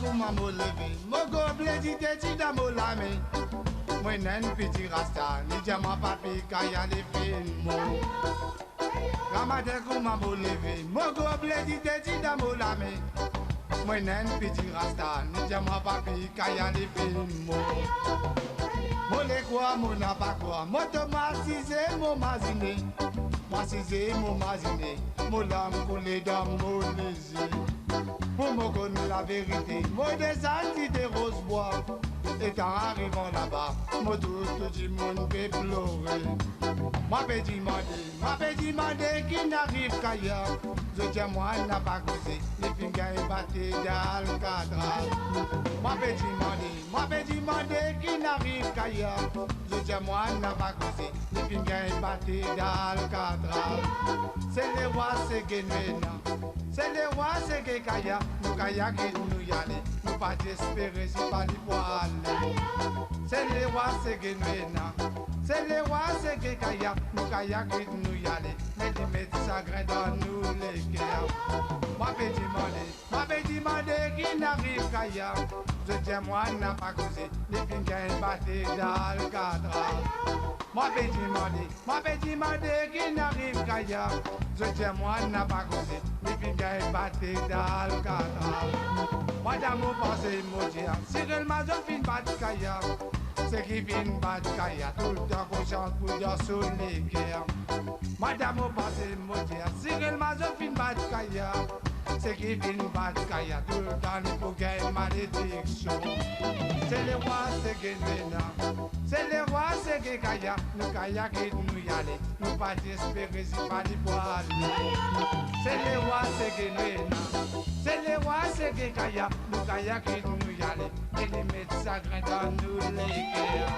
kou maman levé, mon gobelet dit t'es dans mon lame. Moi n'en petit rasta, ni diamant papi kaya les films. Ramade kou maman levé, mon gobelet dit t'es dans mon lame. Moi n'en petit rasta, ni diamant papi kaya les films. Mon les quoi, mon n'a pas quoi, mon tomatisé, mon masiné. Moi c'est mon masiné, mon lame coulée dans mon léger. Pour me connaître la vérité, moi des anti des roses bois. Et en arrivant là-bas, moi tout le monde peut pleurer. Moi peux demander qui n'arrive qu'ailleurs. Je tiens moi n'a pas causé, les fingers battés d'Alcatraz. Moi peux demander qui n'arrive qu'ailleurs. Je tiens moi n'a pas causé, les fingers battés d'Alcatraz. C'est les rois, c'est Guénuéna. C'est les rois, c'est Guékaya. Nous kaya qui nous y aller. Nous pas d'espérer si pas les poils. C'est les rois, c'est Guénuéna. C'est les rois, c'est Guékaya. Nous kaya qui nous y aller. Mais ils mettent ça grain dans nous les guerres. Moi peux demander qui n'arrive qu'ailleurs. Je tiens moi n'a pas causé. Les fingers battés d'Alcatraz. Moi peux demander qui n'arrive qu'ailleurs. Je tiens moi n'a pas causé. Les fingers battés d'Alcatraz. Madame vous pensez maudire. Cyril Mazon fin battre kaya. C'est qui fin battre kaya. Tout le temps qu'on chante pour dire sur les guerres. Madame vous pensez maudire. Cyril Mazon fin battre kaya. C'est qui fin battre kaya. Tout le temps il faut gagner malédiction. C'est les rois, c'est Guénuéna. C'est les rois, c'est Guékaya. Nous kaya qui nous y aller. Nous pas d'espérer si pas les poils. C'est les rois, c'est Guénuéna. C'est les rois, c'est Guékaya. Nous kaya qui nous y aller. Et les mettre ça grain dans nous les guerres.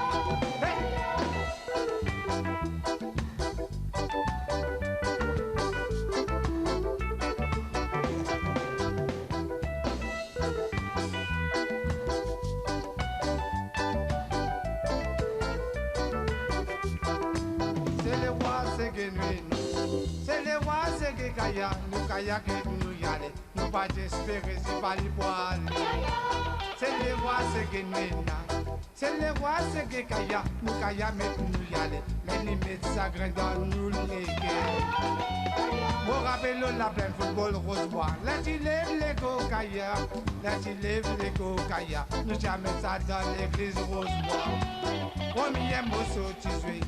C'est les rois, c'est Guékaya. Nous kaya qui nous y aller. Nous pas d'espérer si pas les poils. C'est les rois, c'est Guénuéna. C'est les rois, c'est Guékaya. Nous kaya mettre nous y aller. Mais les mettre ça grain dans nous les guerres. Mon rappel la pleine football rose bois. Là tu lèves les cocaïa. Là tu lèves les cocaïa. Nous jamais ça dans l'église rose bois. On m'y aime au saut tu suis.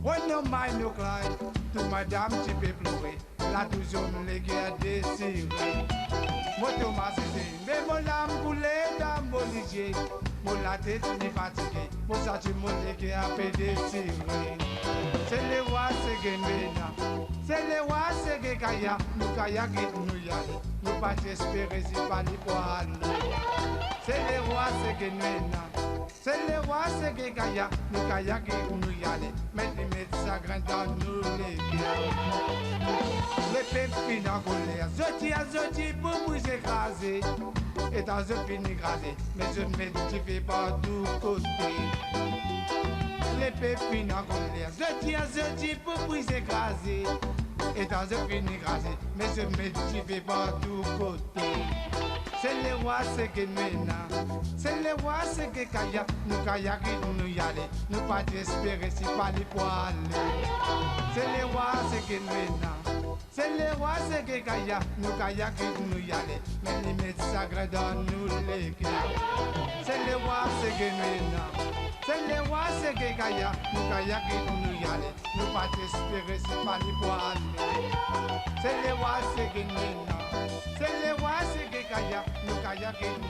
On no mind no cry. Tout madame tu peux pleurer. La toujours les guerres désirées. Moi Thomas mais mon âme coulée dans mon ligier. Mon la tête n'est fatiguée. Mon sentiment les guerres à peu désirées. C'est les rois c'est Guénuéna. C'est les rois c'est Guékaya. Nous kaya qui nous y aller. Nous pas espérer si pas les poils. C'est les rois c'est Guénuéna. C'est les rois, c'est Guékaya, nous kaya qui nous y aller. Mais ils mettent ça grain dans nous les guerres. Les pépines en colère, zoti pour vous écraser. Et dans un fini grasé, mais je m'édifie par tous côtés. Les pépines en colère, zoti pour vous écraser. Et dans un fini grasé, mais je m'édifie par tous côtés. C'est les rois, c'est Guénuéna. C'est les rois, c'est Guékaya. Nous kaya qui nous y aller. Nous pas d'espérer si pas les poils. C'est les rois, c'est Guénuéna. C'est les rois, c'est Guékaya. Nous kaya qui nous y aller. Mais les mettre ça grain dans nous les guerres. C'est les rois, c'est Guénuéna. C'est les rois, c'est Guékaya. Nous kaya qui nous y aller. Nous pas d'espérer si pas les poils. C'est les rois, c'est Guénuéna. C'est les rois, c'est Guékaya. Nous kaya qui nous